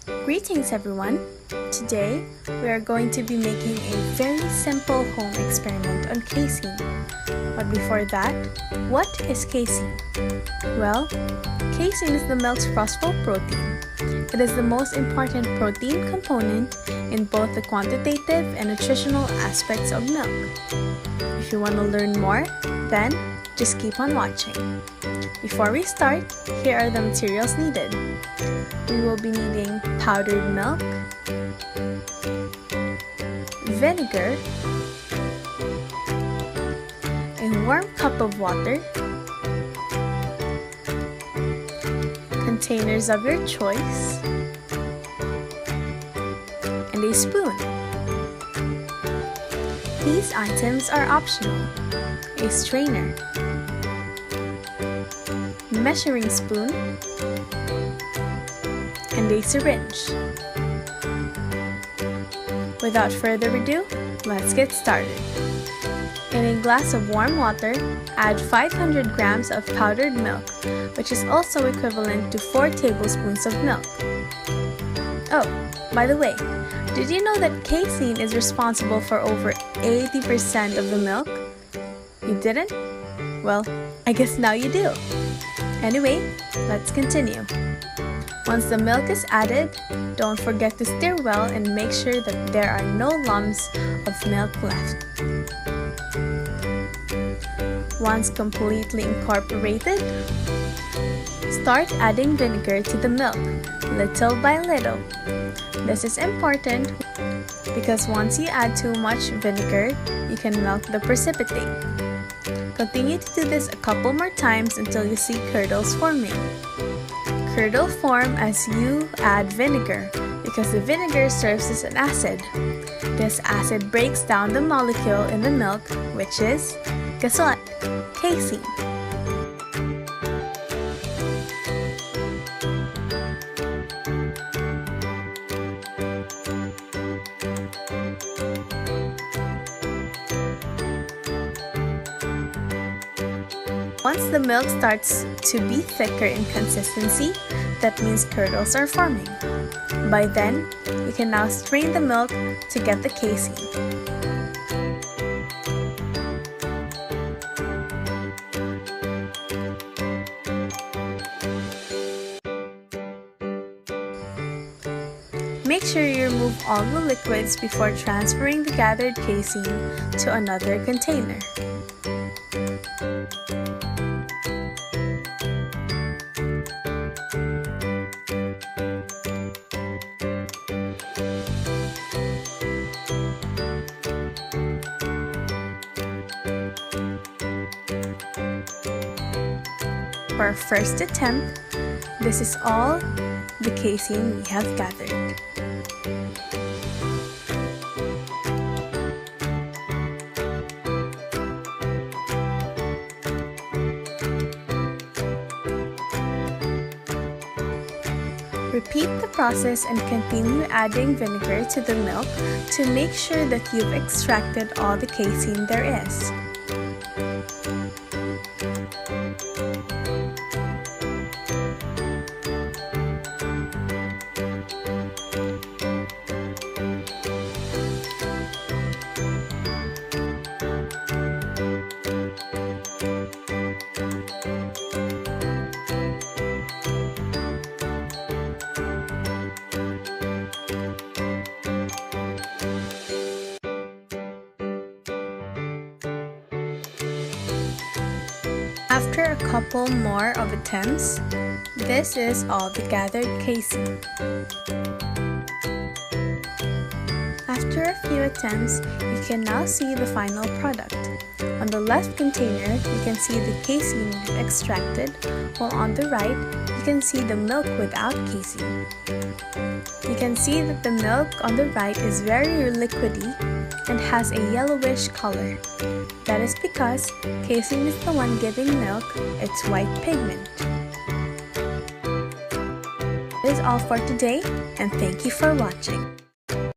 Greetings everyone! Today, we are going to be making a very simple home experiment on casein. But before that, what is casein? Well, casein is the milk's phosphoprotein. It is the most important protein component in both the quantitative and nutritional aspects of milk. If you want to learn more, then just keep on watching. Before we start, here are the materials needed. We will be needing powdered milk, vinegar, a warm cup of water, containers of your choice, and a spoon. These items are optional. A strainer, measuring spoon, and a syringe. Without further ado, let's get started. In a glass of warm water, add 500 grams of powdered milk, which is also equivalent to 4 tablespoons of milk. Oh, by the way, did you know that casein is responsible for over 80% of the milk? You didn't? Well, I guess now you do. Anyway, let's continue. Once the milk is added, don't forget to stir well and make sure that there are no lumps of milk left. Once completely incorporated, start adding vinegar to the milk, little by little. This is important because once you add too much vinegar, you can melt the precipitate. Continue to do this a couple more times until you see curdles forming. Curdles form as you add vinegar because the vinegar serves as an acid. This acid breaks down the molecule in the milk, which is, guess what? Casein. Once the milk starts to be thicker in consistency, that means curdles are forming. By then, you can now strain the milk to get the casein. Make sure you remove all the liquids before transferring the gathered casein to another container. For our first attempt, this is all the casein we have gathered. Repeat the process and continue adding vinegar to the milk to make sure that you've extracted all the casein there is. After a couple more of attempts, this is all the gathered casein. After a few attempts, you can now see the final product. On the left container, you can see the casein we've extracted, while on the right, you can see the milk without casein. You can see that the milk on the right is very liquidy and has a yellowish color. That is because casein is the one giving milk its white pigment. That is all for today, and thank you for watching.